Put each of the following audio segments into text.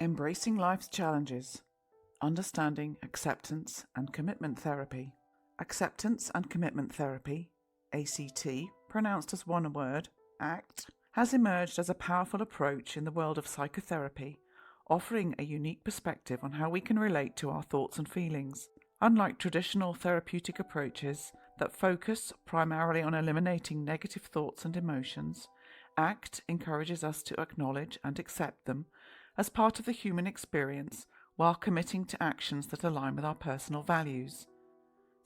Embracing life's challenges. Understanding acceptance and commitment therapy. Acceptance and commitment therapy, ACT, pronounced as one word, ACT, has emerged as a powerful approach in the world of psychotherapy, offering a unique perspective on how we can relate to our thoughts and feelings. Unlike traditional therapeutic approaches that focus primarily on eliminating negative thoughts and emotions, ACT encourages us to acknowledge and accept them as part of the human experience while committing to actions that align with our personal values.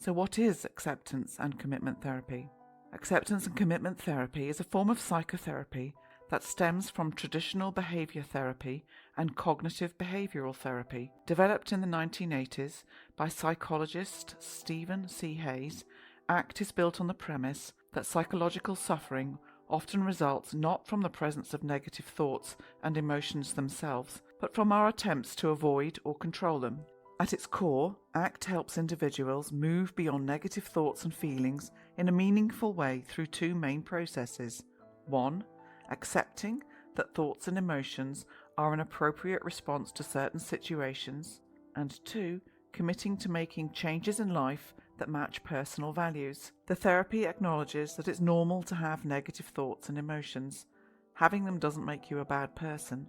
So what is acceptance and commitment therapy? Acceptance and commitment therapy is a form of psychotherapy that stems from traditional behavior therapy and cognitive behavioral therapy, developed in the 1980s by psychologist Stephen C. Hayes. ACT is built on the premise that psychological suffering often results not from the presence of negative thoughts and emotions themselves, but from our attempts to avoid or control them. At its core, ACT helps individuals move beyond negative thoughts and feelings in a meaningful way through two main processes. 1. Accepting that thoughts and emotions are an appropriate response to certain situations, and 2. Committing to making changes in life that match personal values. The therapy acknowledges that it's normal to have negative thoughts and emotions. Having them doesn't make you a bad person.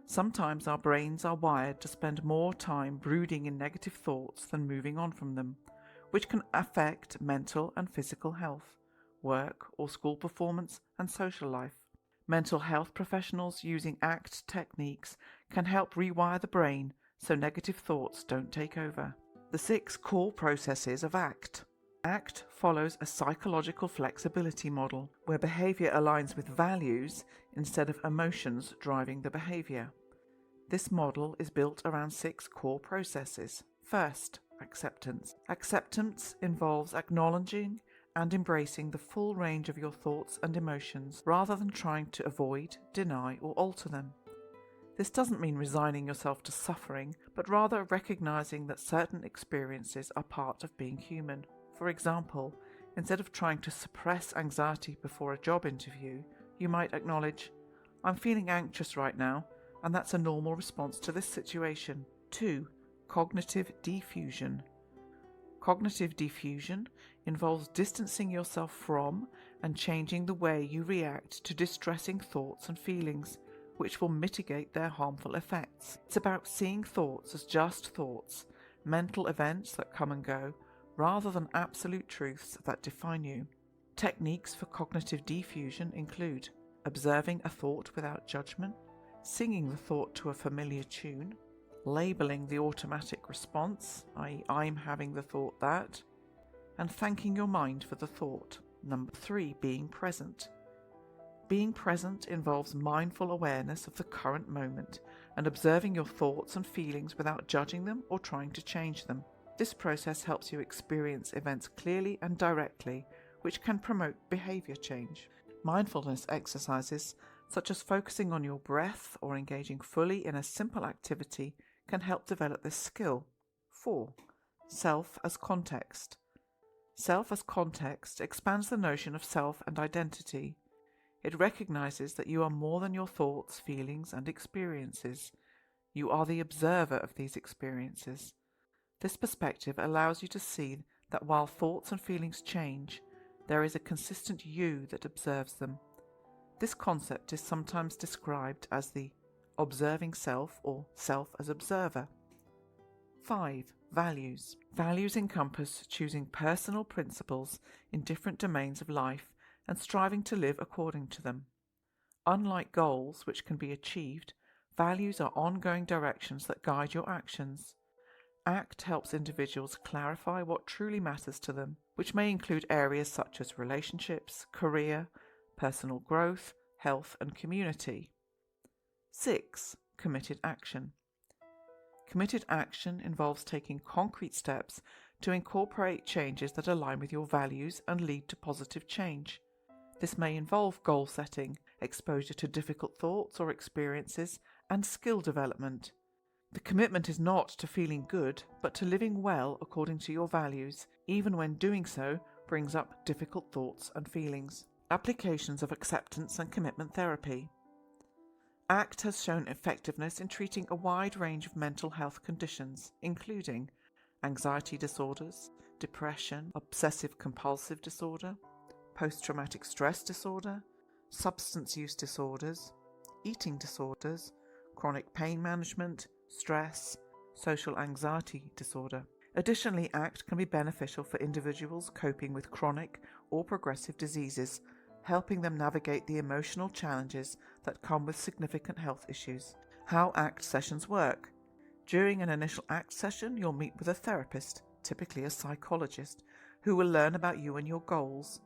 Sometimes our brains are wired to spend more time brooding in negative thoughts than moving on from them, which can affect mental and physical health, work or school performance, and social life. Mental health professionals using ACT techniques can help rewire the brain so negative thoughts don't take over. The 6 core processes of ACT. ACT follows a psychological flexibility model where behavior aligns with values instead of emotions driving the behavior. This model is built around 6 core processes. First, acceptance. Acceptance involves acknowledging and embracing the full range of your thoughts and emotions rather than trying to avoid, deny, or alter them. This doesn't mean resigning yourself to suffering, but rather recognizing that certain experiences are part of being human. For example, instead of trying to suppress anxiety before a job interview, you might acknowledge, "I'm feeling anxious right now, and that's a normal response to this situation." 2. Cognitive diffusion. Cognitive diffusion involves distancing yourself from and changing the way you react to distressing thoughts and feelings, which will mitigate their harmful effects. It's about seeing thoughts as just thoughts, mental events that come and go, rather than absolute truths that define you. Techniques for cognitive diffusion include observing a thought without judgment, singing the thought to a familiar tune, labeling the automatic response, i.e. I'm having the thought that, and thanking your mind for the thought. Number 3, being present. Being present involves mindful awareness of the current moment and observing your thoughts and feelings without judging them or trying to change them. This process helps you experience events clearly and directly, which can promote behavior change. Mindfulness exercises, such as focusing on your breath or engaging fully in a simple activity, can help develop this skill. 4. Self as context. Self as context expands the notion of self and identity. It recognizes that you are more than your thoughts, feelings, and experiences. You are the observer of these experiences. This perspective allows you to see that while thoughts and feelings change, there is a consistent you that observes them. This concept is sometimes described as the observing self or self as observer. 5. Values. Values encompass choosing personal principles in different domains of life and striving to live according to them. Unlike goals, which can be achieved, values are ongoing directions that guide your actions. ACT helps individuals clarify what truly matters to them, which may include areas such as relationships, career, personal growth, health, and community. 6. Committed action. Committed action involves taking concrete steps to incorporate changes that align with your values and lead to positive change. This may involve goal setting, exposure to difficult thoughts or experiences, and skill development. The commitment is not to feeling good, but to living well according to your values, even when doing so brings up difficult thoughts and feelings. Applications of acceptance and commitment therapy. ACT has shown effectiveness in treating a wide range of mental health conditions, including anxiety disorders, depression, obsessive-compulsive disorder, post-traumatic stress disorder, substance use disorders, eating disorders, chronic pain management, stress, social anxiety disorder. Additionally, ACT can be beneficial for individuals coping with chronic or progressive diseases, helping them navigate the emotional challenges that come with significant health issues. How ACT sessions work. During an initial ACT session, you'll meet with a therapist, typically a psychologist, who will learn about you and your goals.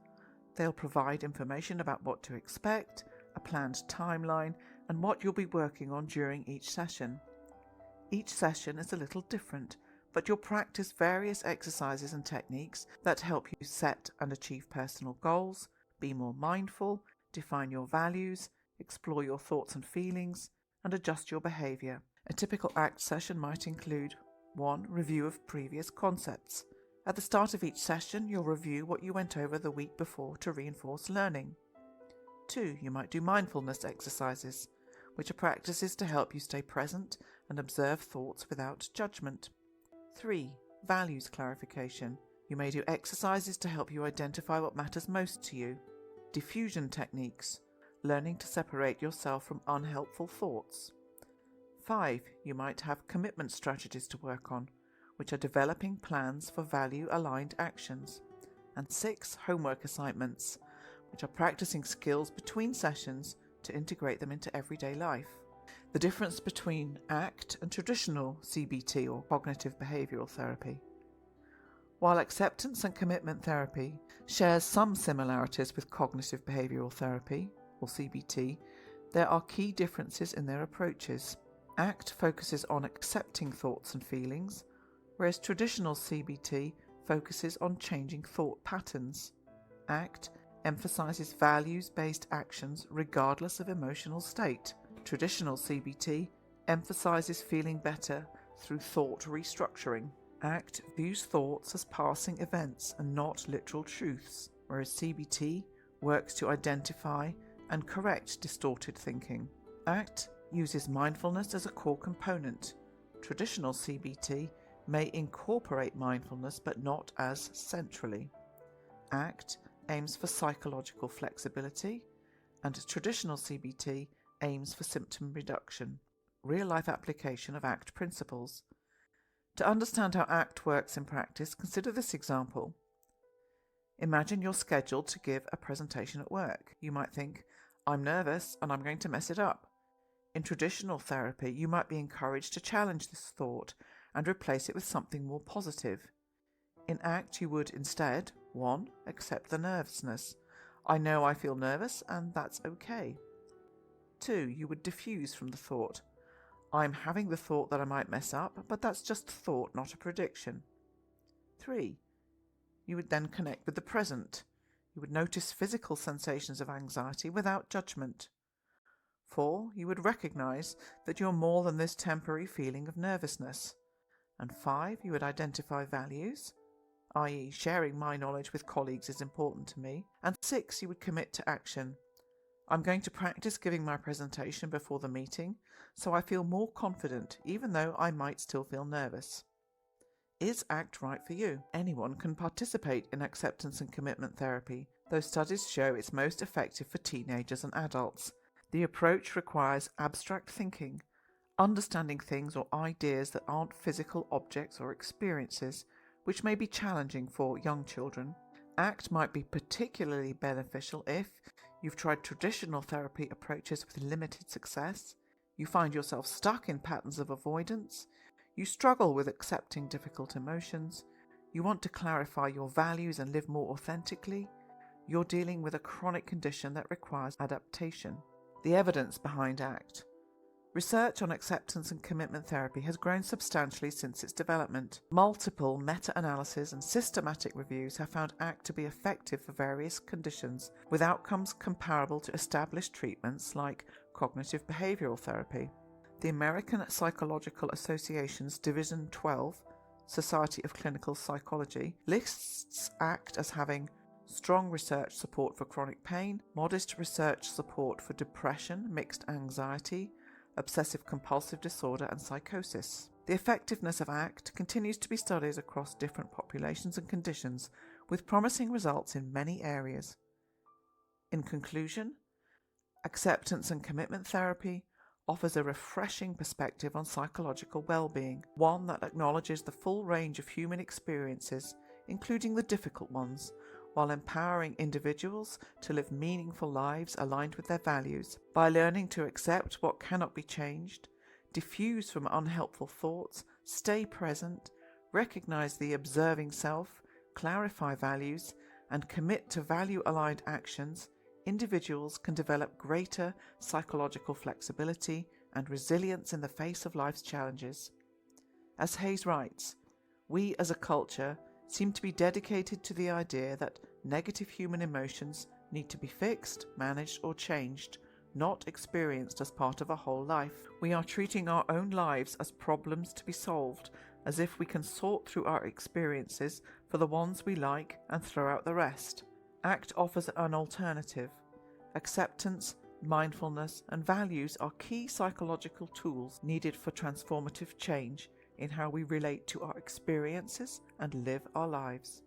They'll provide information about what to expect, a planned timeline, and what you'll be working on during each session. Each session is a little different, but you'll practice various exercises and techniques that help you set and achieve personal goals, be more mindful, define your values, explore your thoughts and feelings, and adjust your behavior. A typical ACT session might include 1. Review of previous concepts. At the start of each session, you'll review what you went over the week before to reinforce learning. 2. You might do mindfulness exercises, which are practices to help you stay present and observe thoughts without judgment. 3. Values clarification. You may do exercises to help you identify what matters most to you. Diffusion techniques. Learning to separate yourself from unhelpful thoughts. 5. You might have commitment strategies to work on, which are developing plans for value-aligned actions. And 6. Homework assignments, which are practicing skills between sessions to integrate them into everyday life. The difference between ACT and traditional CBT or cognitive behavioral therapy. While acceptance and commitment therapy shares some similarities with cognitive behavioral therapy, or CBT, there are key differences in their approaches. ACT focuses on accepting thoughts and feelings, whereas traditional CBT focuses on changing thought patterns. ACT emphasizes values-based actions regardless of emotional state. Traditional CBT emphasizes feeling better through thought restructuring. ACT views thoughts as passing events and not literal truths, whereas CBT works to identify and correct distorted thinking. ACT uses mindfulness as a core component. Traditional CBT may incorporate mindfulness but not as centrally. ACT aims for psychological flexibility, and traditional CBT aims for symptom reduction, real-life application of ACT principles. To understand how ACT works in practice, consider this example. Imagine you're scheduled to give a presentation at work. You might think, I'm nervous and I'm going to mess it up. In traditional therapy, you might be encouraged to challenge this thought and replace it with something more positive. In ACT, you would instead, 1. Accept the nervousness. I know I feel nervous and that's okay. 2. You would diffuse from the thought. I'm having the thought that I might mess up, but that's just thought, not a prediction. 3. You would then connect with the present. You would notice physical sensations of anxiety without judgment. 4. You would recognize that you're more than this temporary feeling of nervousness. And 5. You would identify values, i.e. sharing my knowledge with colleagues is important to me. And 6. You would commit to action. I'm going to practice giving my presentation before the meeting, so I feel more confident, even though I might still feel nervous. Is ACT right for you? Anyone can participate in acceptance and commitment therapy, though studies show it's most effective for teenagers and adults. The approach requires abstract thinking, understanding things or ideas that aren't physical objects or experiences, which may be challenging for young children. ACT might be particularly beneficial if you've tried traditional therapy approaches with limited success, you find yourself stuck in patterns of avoidance, you struggle with accepting difficult emotions, you want to clarify your values and live more authentically, you're dealing with a chronic condition that requires adaptation. The evidence behind ACT. Research on acceptance and commitment therapy has grown substantially since its development. Multiple meta-analyses and systematic reviews have found ACT to be effective for various conditions, with outcomes comparable to established treatments like cognitive behavioral therapy. The American Psychological Association's Division 12, Society of Clinical Psychology, lists ACT as having strong research support for chronic pain, modest research support for depression, mixed anxiety, obsessive-compulsive disorder and psychosis. The effectiveness of ACT continues to be studied across different populations and conditions, with promising results in many areas. In conclusion, acceptance and commitment therapy offers a refreshing perspective on psychological well-being, one that acknowledges the full range of human experiences, including the difficult ones, while empowering individuals to live meaningful lives aligned with their values. By learning to accept what cannot be changed, diffuse from unhelpful thoughts, stay present, recognize the observing self, clarify values, and commit to value-aligned actions, individuals can develop greater psychological flexibility and resilience in the face of life's challenges. As Hayes writes, we as a culture seem to be dedicated to the idea that negative human emotions need to be fixed, managed, or changed, not experienced as part of a whole life. We are treating our own lives as problems to be solved, as if we can sort through our experiences for the ones we like and throw out the rest. ACT offers an alternative. Acceptance, mindfulness, and values are key psychological tools needed for transformative change in how we relate to our experiences and live our lives.